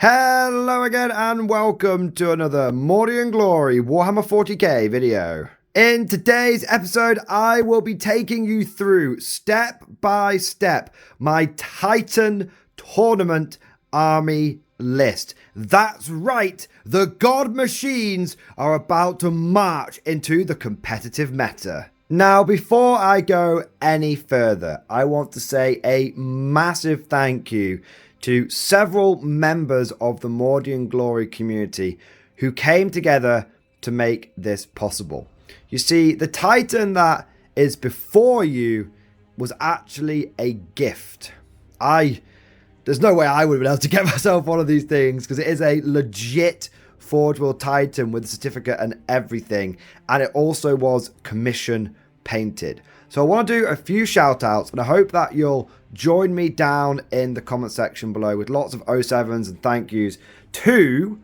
Hello again and welcome to another Mordy and Glory Warhammer 40k video. In today's episode, I will be taking you through step by step my Titan tournament army list. That's right, the god machines are about to march into the competitive meta. Now, before I go any further, I want to say a massive thank you to several members of the Mordy and Glory community who came together to make this possible. You see, the Titan that is before you was actually a gift. There's no way I would have been able to get myself one of these things because it is a legit Forge World Titan with a certificate and everything. And it also was commission painted. So I want to do a few shout outs and I hope that you'll join me down in the comment section below with lots of 07s and thank yous to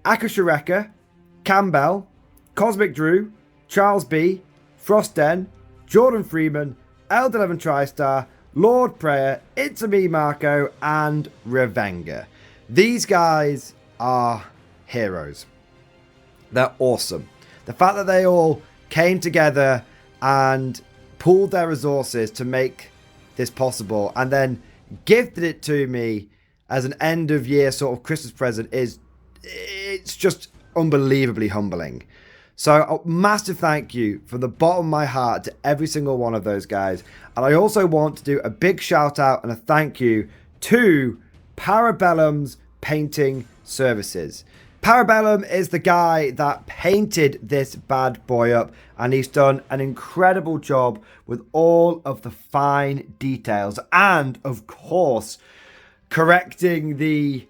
Akashareka, Campbell, Cosmic Drew, Charles B, Frosten, Jordan Freeman, Eld11 TriStar, Lord Prayer, It's a Me Marco, and Revenga. These guys are heroes. They're awesome. The fact that they all came together and pooled their resources to make this possible and then gifted it to me as an end of year sort of Christmas present it's just unbelievably humbling. So a massive thank you from the bottom of my heart to every single one of those guys. And I also want to do a big shout out and a thank you to Parabellum's painting services. Parabellum is the guy that painted this bad boy up, and he's done an incredible job with all of the fine details and, of course, correcting the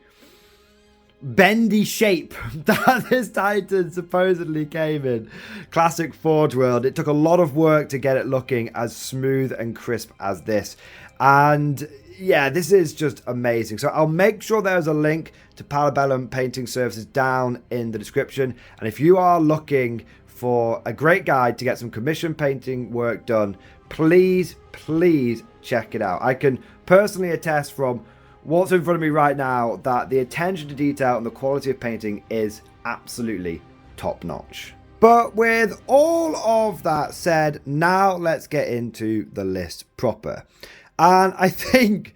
bendy shape that this Titan supposedly came in. Classic Forge World. It took a lot of work to get it looking as smooth and crisp as this. And yeah, this is just amazing. So I'll make sure there's a link to Parabellum painting services down in the description. And if you are looking for a great guide to get some commission painting work done, please check it out. I can personally attest from what's in front of me right now that the attention to detail and the quality of painting is absolutely top notch. But with all of that said, now let's get into the list proper. And I think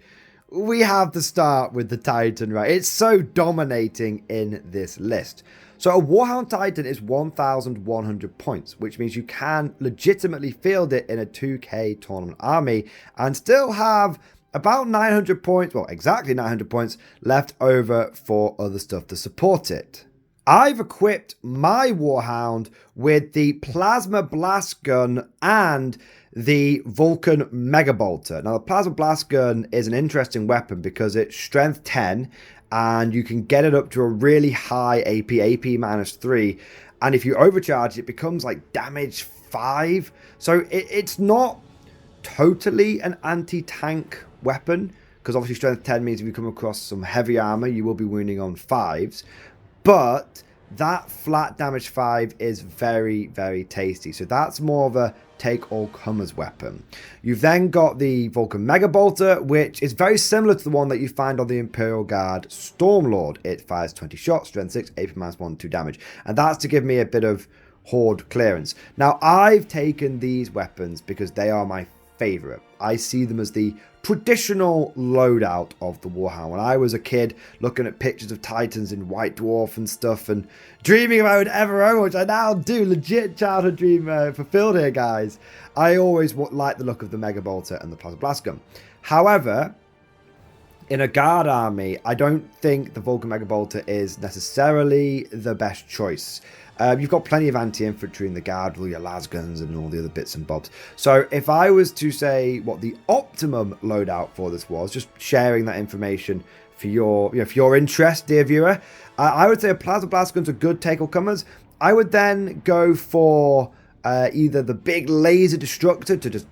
we have to start with the Titan, right? It's so dominating in this list. So a Warhound Titan is 1,100 points, which means you can legitimately field it in a 2k tournament army and still have about 900 points, well, exactly 900 points left over for other stuff to support it. I've equipped my Warhound with the Plasma Blast Gun and the Vulcan Mega Bolter. Now, the Plasma Blast Gun is an interesting weapon because it's strength 10 and you can get it up to a really high AP -3. And if you overcharge, it becomes like damage 5. So it's not totally an anti-tank weapon because obviously strength 10 means if you come across some heavy armor, you will be wounding on 5s. But that flat damage 5 is very, very tasty. So that's more of a take all comers weapon. You've then got the Vulcan Mega Bolter, which is very similar to the one that you find on the Imperial Guard Stormlord. It fires 20 shots, strength 6, AP -1, 2 damage. And that's to give me a bit of horde clearance. Now, I've taken these weapons because they are my favorite. I see them as the traditional loadout of the Warhound. When I was a kid looking at pictures of Titans in White Dwarf and stuff and dreaming about it ever own, which I now do, legit childhood dream fulfilled here, guys. I always liked the look of the Mega Bolter and the Plasma Blast Gun. However, in a guard army, I don't think the Vulcan Mega Bolter is necessarily the best choice. You've got plenty of anti-infantry in the guard with all your lasguns and all the other bits and bobs. So if I was to say what the optimum loadout for this was, just sharing that information for your interest, dear viewer, I would say a Plasma Blast Gun's a good take-all-comers. I would then go for either the big laser destructor to just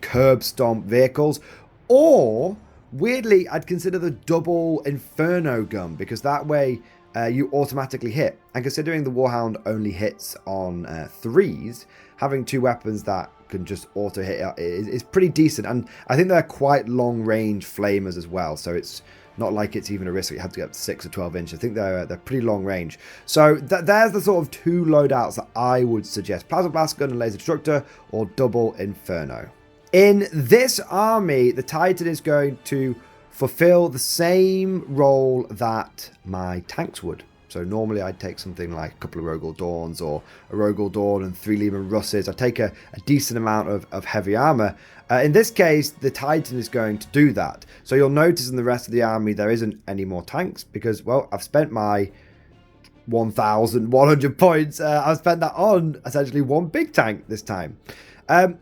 curb stomp vehicles, or weirdly, I'd consider the double Inferno gun because that way you automatically hit. And considering the Warhound only hits on 3s, having two weapons that can just auto hit is pretty decent. And I think they're quite long range flamers as well, so it's Not like it's even a risk that you have to get up to 6 or 12 inches. I think they're pretty long range. So there's the sort of two loadouts that I would suggest. Plasma Blast Gun and Laser Destructor, or double Inferno. In this army, the Titan is going to fulfill the same role that my tanks would. So normally I'd take something like a couple of Rogel Dawns, or a Rogel Dawn and 3 Lehman Russes. I'd take a decent amount of heavy armor. In this case, the Titan is going to do that. So you'll notice in the rest of the army there isn't any more tanks because, well, I've spent my 1,100 points. I've spent that on essentially one big tank this time.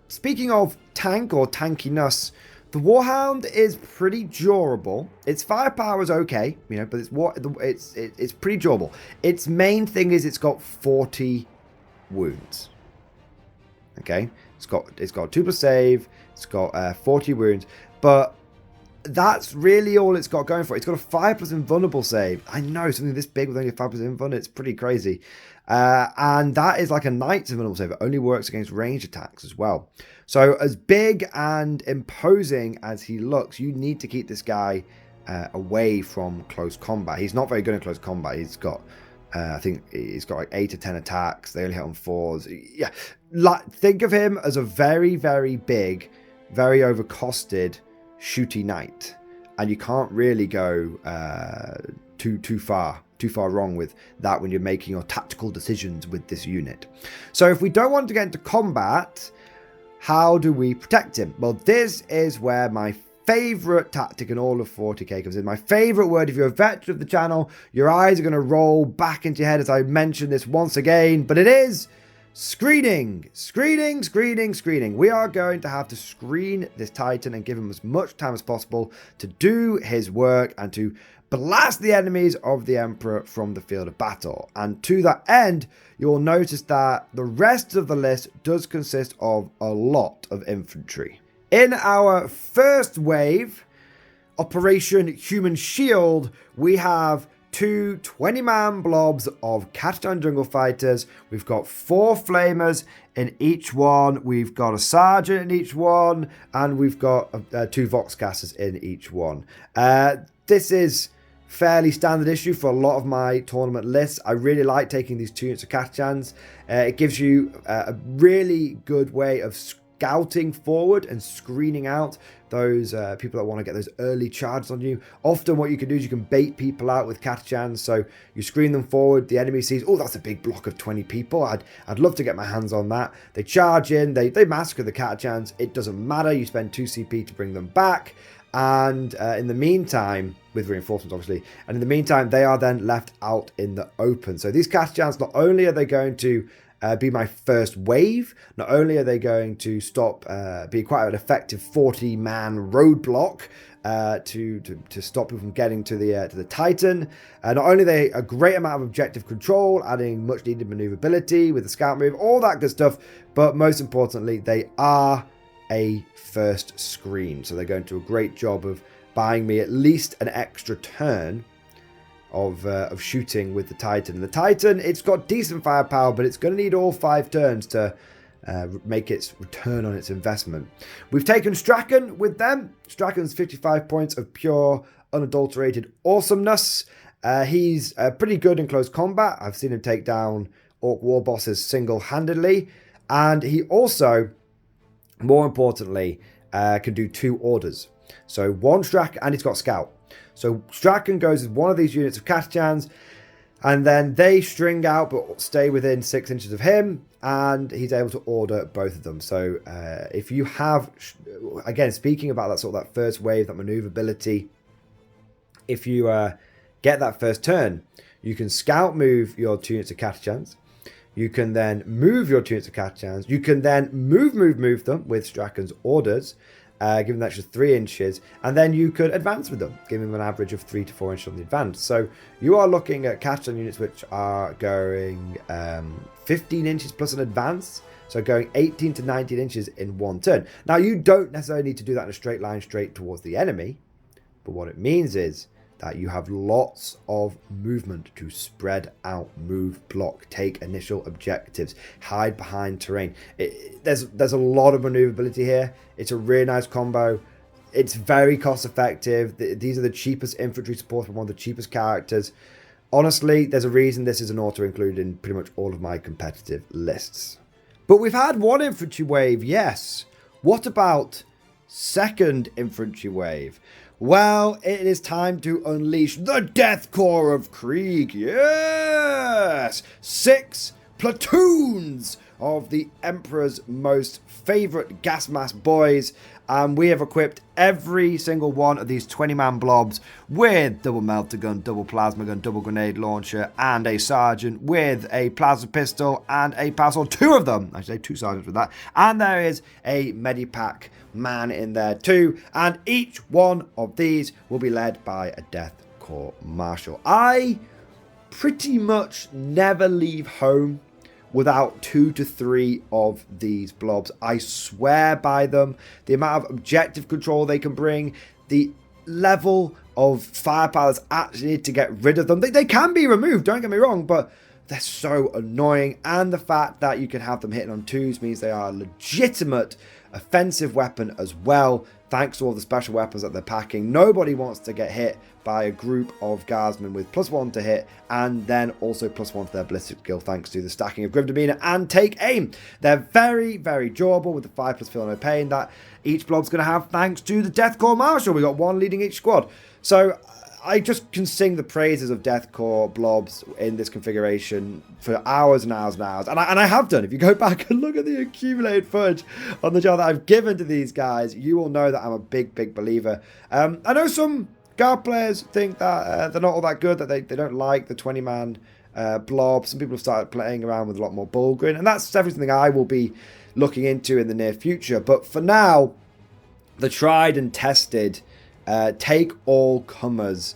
Speaking of tank or tankiness, the Warhound is pretty durable. Its firepower is okay, you know, but it's pretty durable. Its main thing is it's got 40 wounds. Okay, it's got 2+ save. It's got 40 wounds, but that's really all it's got going for it. It's got a 5+ invulnerable save. I know, something this big with only a 5+ invulnerable, it's pretty crazy. And that is like a knight's invulnerable save. It only works against ranged attacks as well. So as big and imposing as he looks, you need to keep this guy away from close combat. He's not very good in close combat. He's got, I think he's got like 8 to 10 attacks. They only hit on 4s. Yeah, think of him as a very, very big, very overcosted shooty knight, and you can't really go too far wrong with that when you're making your tactical decisions with this unit. So if we don't want to get into combat, how do we protect him? Well, this is where my favorite tactic in all of 40k comes in. My favorite word. If you're a veteran of the channel, your eyes are going to roll back into your head as I mention this once again, but it is screening. We are going to have to screen this Titan and give him as much time as possible to do his work and to blast the enemies of the Emperor from the field of battle. And to that end, you'll notice that the rest of the list does consist of a lot of infantry. In our first wave, Operation Human Shield, we have two 20-man blobs of Catachan Jungle Fighters. We've got 4 Flamers in each one. We've got a Sergeant in each one. And we've got 2 Voxcasters in each one. This is fairly standard issue for a lot of my tournament lists. I really like taking these 2 units of Catachans. It gives you a really good way of scouting forward and screening out those people that want to get those early charges on you. Often what you can do is you can bait people out with Catachans. So you screen them forward, the enemy sees, oh, that's a big block of 20 people. I'd love to get my hands on that. They charge in, they massacre the Catachans. It doesn't matter, you spend 2 CP to bring them back. And in the meantime, with reinforcements obviously, and in the meantime they are then left out in the open. So these Catachans, not only are they going to be my first wave, not only are they going to stop, be quite an effective 40-man roadblock to stop people from getting to the Titan. Not only are they a great amount of objective control, adding much needed maneuverability with the scout move, all that good stuff, but most importantly, they are a first screen. So they're going to do a great job of buying me at least an extra turn of shooting with the Titan. And the Titan, it's got decent firepower, but it's going to need all 5 turns to make its return on its investment. We've taken Strachan with them. Strachan's 55 points of pure, unadulterated awesomeness. He's pretty good in close combat. I've seen him take down Orc war bosses single-handedly. And he also, more importantly, can do 2 orders. So 1 Strachan, and he's got Scout. So Strachan goes with one of these units of Catachans, and then they string out but stay within 6 inches of him, and he's able to order both of them. So if you have, again, speaking about that first wave, that maneuverability, if you get that first turn, you can scout move your 2 units of Catachans. You can then move your 2 units of Catachans. You can then move them with Strachan's orders, give them an extra 3 inches, and then you could advance with them, giving them an average of 3 to 4 inches on the advance. So you are looking at Catachan units which are going 15 inches plus an advance, so going 18 to 19 inches in 1 turn. Now, you don't necessarily need to do that in a straight line straight towards the enemy, but what it means is that you have lots of movement to spread out, move, block, take initial objectives, hide behind terrain. There's a lot of maneuverability here. It's a really nice combo. It's very cost effective. These are the cheapest infantry support from one of the cheapest characters. Honestly, there's a reason this is an auto included in pretty much all of my competitive lists. But we've had one infantry wave, yes. What about second infantry wave? Well, it is time to unleash the Death Corps of Krieg. Yes! 6 platoons of the Emperor's most favorite gas mask boys. And we have equipped every single one of these 20-man blobs with double melter gun, double plasma gun, double grenade launcher, and a sergeant with a plasma pistol and a pistol. 2 of them. I say 2 sergeants with that. And there is a medipack man in there too. And each one of these will be led by a Death Corps Marshal. I pretty much never leave home without 2 to 3 of these blobs. I swear by them. The amount of objective control they can bring, the level of firepower that's actually need to get rid of them. They can be removed, don't get me wrong, but they're so annoying. And the fact that you can have them hitting on 2s means they are a legitimate offensive weapon as well, thanks to all the special weapons that they're packing. Nobody wants to get hit by a group of guardsmen with +1 to hit and then also +1 to their ballistic skill thanks to the stacking of Grim Demeanor and Take Aim. They're very, very durable with the 5+ Feel No Pain that each blob's going to have thanks to the Death Corps Marshal. We got 1 leading each squad. So I just can sing the praises of Death Corps blobs in this configuration for hours and hours and hours. And I have done. If you go back and look at the accumulated footage on the job that I've given to these guys, you will know that I'm a big, big believer. I know some guard players think that they're not all that good, that they don't like the 20-man blob. Some people have started playing around with a lot more Bullgrin, and that's definitely something I will be looking into in the near future. But for now, the tried and tested take all comers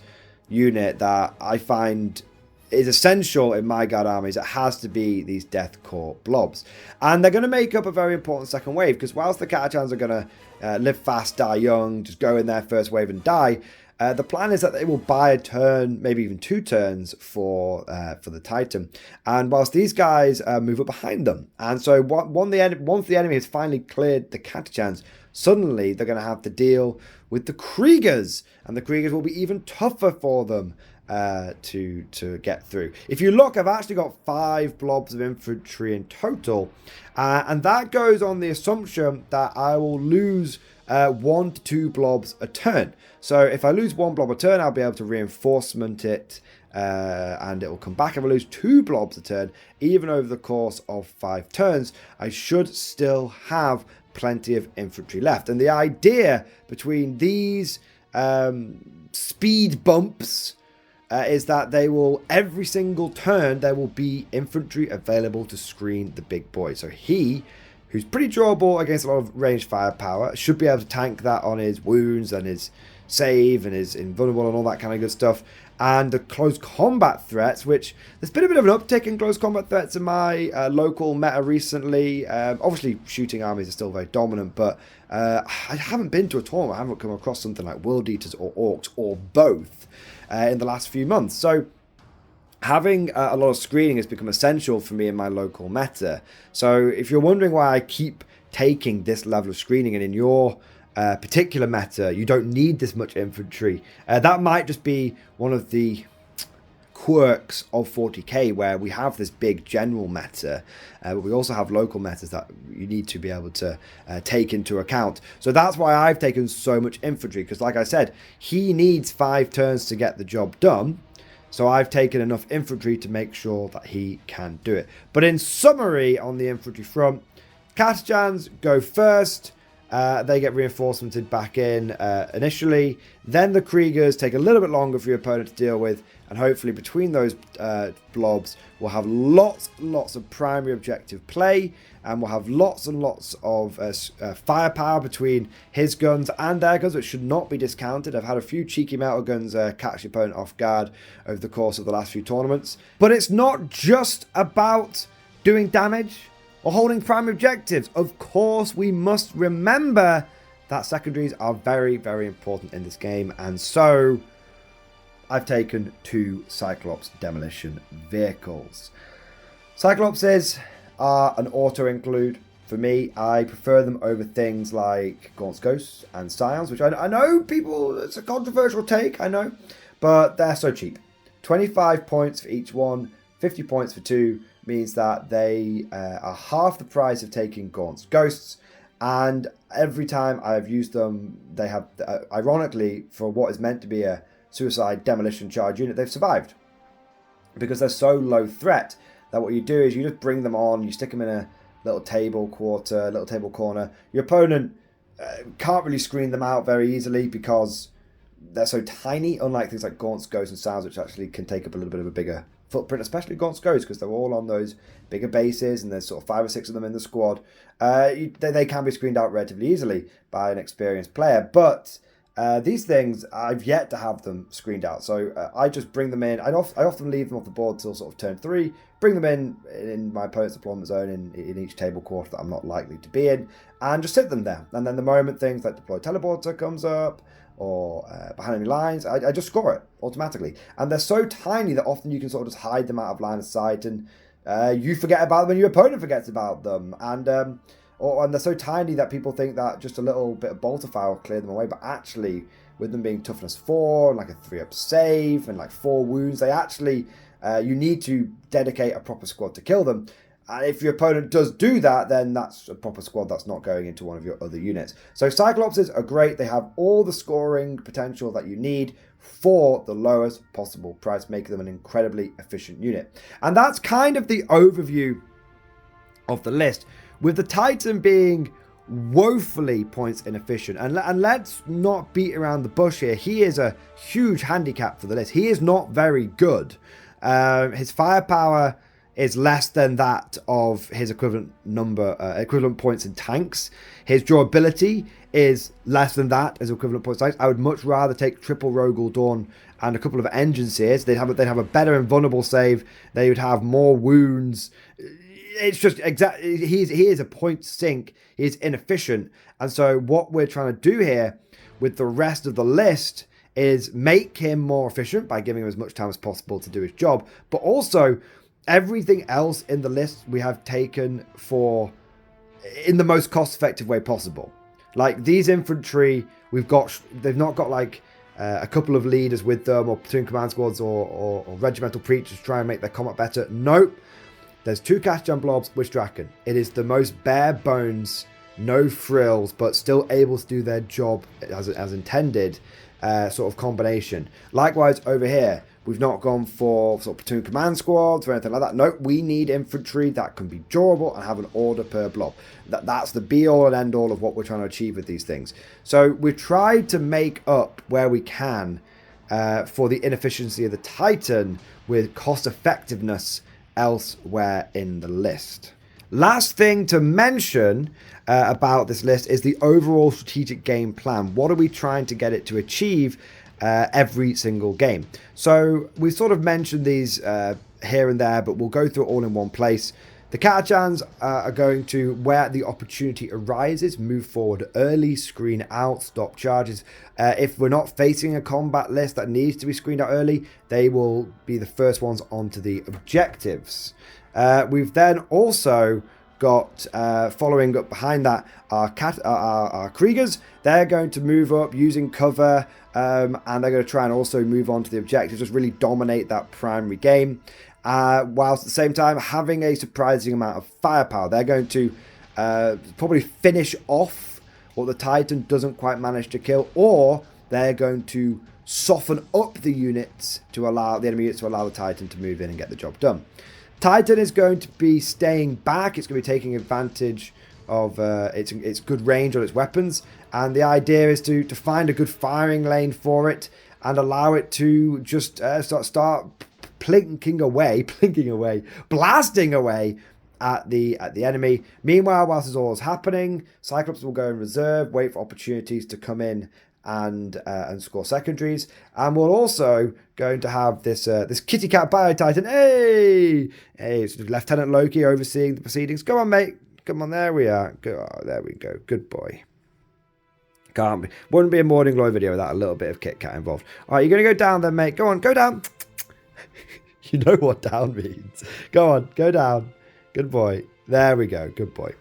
unit that I find is essential in my guard armies, it has to be these Death Corps blobs. And they're going to make up a very important second wave, because whilst the Catachans are going to live fast, die young, just go in their first wave and die, the plan is that they will buy a turn, maybe even 2 turns for the Titan. And whilst these guys move up behind them, and so once the enemy has finally cleared the Catachans, suddenly they're going to have to deal with the Kriegers, and the Kriegers will be even tougher for them to get through. If you look, I've actually got 5 blobs of infantry in total, and that goes on the assumption that I will lose 1 to 2 blobs a turn. So if I lose 1 blob a turn, I'll be able to reinforcement it, and it will come back. If I lose 2 blobs a turn, even over the course of 5 turns, I should still have plenty of infantry left. And the idea between these speed bumps is that they will, every single turn, there will be infantry available to screen the big boy. So he, who's pretty durable against a lot of ranged firepower, should be able to tank that on his wounds and his save and his invulnerable and all that kind of good stuff. And the close combat threats, which there's been a bit of an uptick in close combat threats in my local meta recently. Obviously, shooting armies are still very dominant, but I haven't been to a tournament. I haven't come across something like World Eaters or Orcs or both in the last few months. So having a lot of screening has become essential for me in my local meta. So if you're wondering why I keep taking this level of screening, and in your particular meta you don't need this much infantry, that might just be one of the quirks of 40k, where we have this big general meta, but we also have local metas that you need to be able to take into account. So that's why I've taken so much infantry, because like I said, he needs 5 turns to get the job done. So I've taken enough infantry to make sure that he can do it. But in summary, on the infantry front, Catachans go first. They get reinforcemented back in initially. Then the Kriegers take a little bit longer for your opponent to deal with. And hopefully between those blobs, we'll have lots and lots of primary objective play. And we'll have lots and lots of firepower between his guns and their guns, which should not be discounted. I've had a few cheeky metal guns catch the opponent off guard over the course of the last few tournaments. But it's not just about doing damage or holding primary objectives. Of course, we must remember that secondaries are very, very important in this game. And so I've taken 2 Cyclops demolition vehicles. Cyclopses are an auto include. For me, I prefer them over things like Gaunt's Ghosts and Scions, which I know people, it's a controversial take, I know, but they're so cheap. 25 points for each one, 50 points for two, means that they are half the price of taking Gaunt's Ghosts, and every time I've used them, they have, ironically, for what is meant to be a suicide demolition charge unit, they've survived. Because they're so low threat that what you do is you just bring them on, you stick them in a little table corner. Your opponent can't really screen them out very easily because they're so tiny, unlike things like Gaunt's Ghosts and Sounds, which actually can take up a little bit of a bigger footprint, especially Gaunt's Ghosts, because they're all on those bigger bases and there's sort of 5 or 6 of them in the squad. They can be screened out relatively easily by an experienced player, but these things, I've yet to have them screened out. So I just bring them in. I often leave them off the board till sort of turn 3, bring them in my opponent's deployment zone in each table quarter that I'm not likely to be in, and just sit them there. And then the moment things like deploy teleporter comes up, or behind enemy lines, I just score it automatically. And they're so tiny that often you can sort of just hide them out of line of sight, and you forget about them and your opponent forgets about them. And they're so tiny that people think that just a little bit of bolter fire will clear them away, but actually, with them being toughness 4, and like a 3-up save, and like 4 wounds, they actually, you need to dedicate a proper squad to kill them. And if your opponent does do that, then that's a proper squad that's not going into one of your other units. So Cyclopses are great. They have all the scoring potential that you need for the lowest possible price, making them an incredibly efficient unit. And that's kind of the overview of the list, with the Titan being woefully points inefficient. And let's not beat around the bush here. He is a huge handicap for the list. He is not very good. His firepower is less than that of his equivalent points in tanks. His durability is less than that as equivalent points in tanks. I would much rather take triple Rogel Dawn and a couple of engine sears. They'd have a better invulnerable save. They would have more wounds. It's just exactly, he is a point sink. He's inefficient. And so what we're trying to do here with the rest of the list is make him more efficient by giving him as much time as possible to do his job, but also everything else in the list we have taken for in the most cost-effective way possible. Like these infantry, they've not got like a couple of leaders with them, or platoon command squads, or regimental preachers to try and make their combat better. Nope. There's 2 Kashjan blobs with Draken. It is the most bare bones, no frills, but still able to do their job as intended sort of combination. Likewise over here, we've not gone for sort of platoon command squads or anything like that. No, we need infantry that can be durable and have an order per blob. That's the be-all and end-all of what we're trying to achieve with these things. So we've tried to make up where we can for the inefficiency of the Titan with cost-effectiveness elsewhere in the list. Last thing to mention about this list is the overall strategic game plan. What are we trying to get it to achieve every single game? So we've sort of mentioned these here and there, but we'll go through it all in one place. The Katachans are going to, where the opportunity arises, move forward early, screen out, stop charges. If we're not facing a combat list that needs to be screened out early, they will be the first ones onto the objectives. We've then also got, following up behind that, our Kriegers. They're going to move up using cover, and they're going to try and also move on to the objectives, just really dominate that primary game. Whilst at the same time having a surprising amount of firepower. They're going to probably finish off what the Titan doesn't quite manage to kill, or they're going to soften up the units to allow the enemy units to allow the Titan to move in and get the job done. Titan is going to be staying back. It's going to be taking advantage of its good range on its weapons, and the idea is to find a good firing lane for it and allow it to just start blasting away at the enemy. Meanwhile, whilst this all is happening, Cyclops will go in reserve, wait for opportunities to come in and score secondaries, and we're also going to have this kitty cat bio titan. Hey, it's Lieutenant Loki overseeing the proceedings. Come on, mate. Come on, there we are. There we go. Good boy. Wouldn't be a Morning Glory video without a little bit of Kit Kat involved. All right, you're going to go down then, mate. Go on, go down. You know what down means. Go on, go down. Good boy. There we go. Good boy.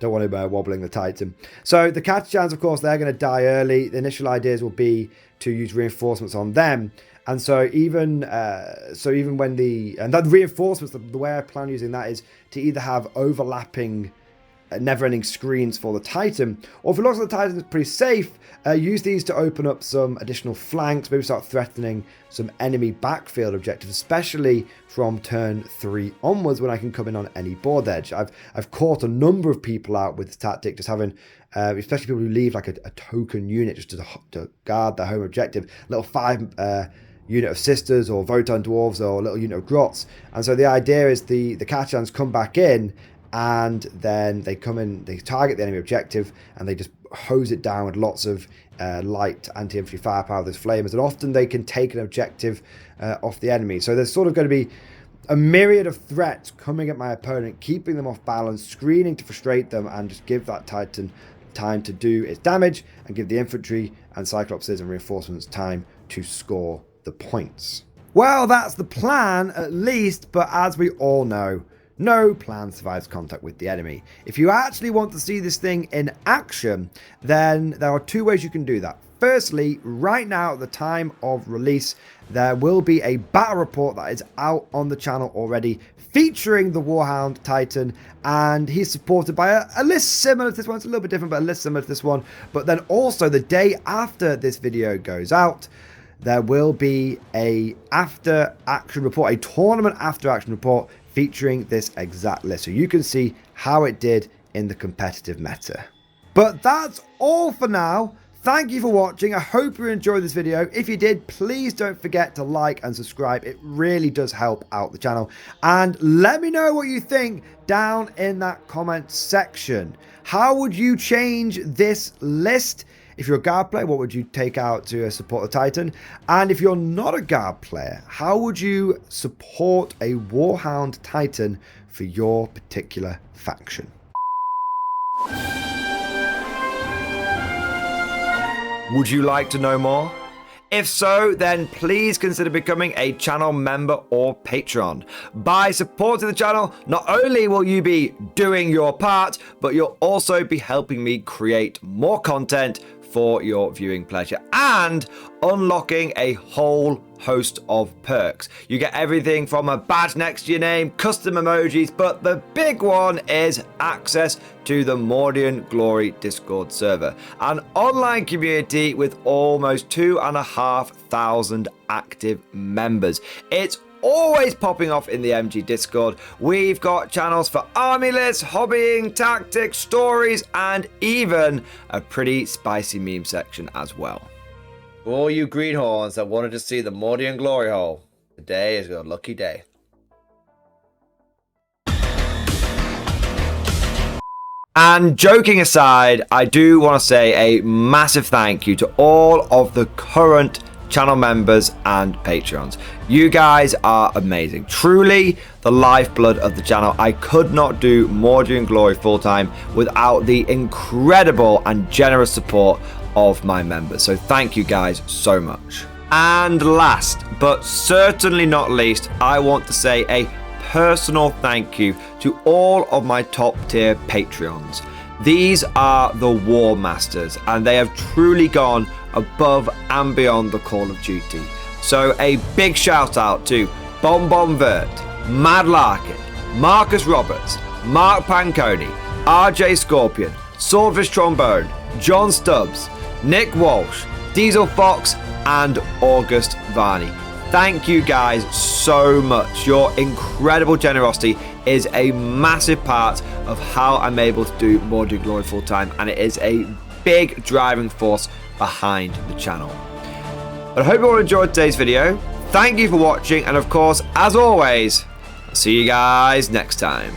Don't want him wobbling the Titan. So the Catachans, of course, they're going to die early. The initial ideas will be to use reinforcements on them. And so even when the reinforcements, the way I plan using that is to either have overlapping never-ending screens for the Titan, or if it looks like the Titan is pretty safe, use these to open up some additional flanks, maybe start threatening some enemy backfield objectives, especially from turn 3 onwards when I can come in on any board edge. I've caught a number of people out with this tactic, just having, especially people who leave like a token unit just to guard their home objective, little 5 unit of sisters or Votan dwarves or a little unit of grots. And so the idea is the Catachans come back in, and then they come in, they target the enemy objective, and they just hose it down with lots of light anti-infantry firepower, those flamers, and often they can take an objective off the enemy. So there's sort of going to be a myriad of threats coming at my opponent, keeping them off balance, screening to frustrate them, and just give that Titan time to do its damage, and give the infantry and Cyclopses and reinforcements time to score the points. Well, that's the plan, at least, but as we all know, no plan survives contact with the enemy. If you actually want to see this thing in action, then there are 2 ways you can do that. Firstly, right now at the time of release, there will be a battle report that is out on the channel already, featuring the Warhound Titan, and he's supported by a list similar to this one. It's a little bit different, but a list similar to this one. But then also the day after this video goes out, there will be a after action report, a tournament after action report featuring this exact list, so you can see how it did in the competitive meta. But that's all for now. Thank you for watching. I hope you enjoyed this video. If you did, please don't forget to like and subscribe. It really does help out the channel. And let me know what you think down in that comment section. How would you change this list? If you're a guard player, what would you take out to support the Titan? And if you're not a guard player, how would you support a Warhound Titan for your particular faction? Would you like to know more? If so, then please consider becoming a channel member or patron. By supporting the channel, not only will you be doing your part, but you'll also be helping me create more content for your viewing pleasure and unlocking a whole host of perks. You get everything from a badge next to your name, custom emojis, but the big one is access to the Mordian Glory Discord server, an online community with almost 2,500 active members. It's always popping off in the MG Discord. We've got channels for army lists, hobbying, tactics, stories, and even a pretty spicy meme section as well. For all you greenhorns that wanted to see the Mordian Glory Hole, today is your lucky day. And joking aside, I do want to say a massive thank you to all of the current channel members and patrons. You guys are amazing, truly the lifeblood of the channel. I could not do Mordian Glory full-time without the incredible and generous support of my members, so thank you guys so much. And last but certainly not least, I want to say a personal thank you to all of my top tier Patreons. These are the War Masters, and they have truly gone above and beyond the call of duty. So a big shout out to Bon Bon Vert, Mad Larkin, Marcus Roberts, Mark Panconi, RJ Scorpion, Swordfish Trombone, John Stubbs, Nick Walsh, Diesel Fox, and August Varney. Thank you guys so much. Your incredible generosity is a massive part of how I'm able to do Mordian Glory full time, and it is a big driving force behind the channel. But I hope you all enjoyed today's video. Thank you for watching, and of course, as always, I'll see you guys next time.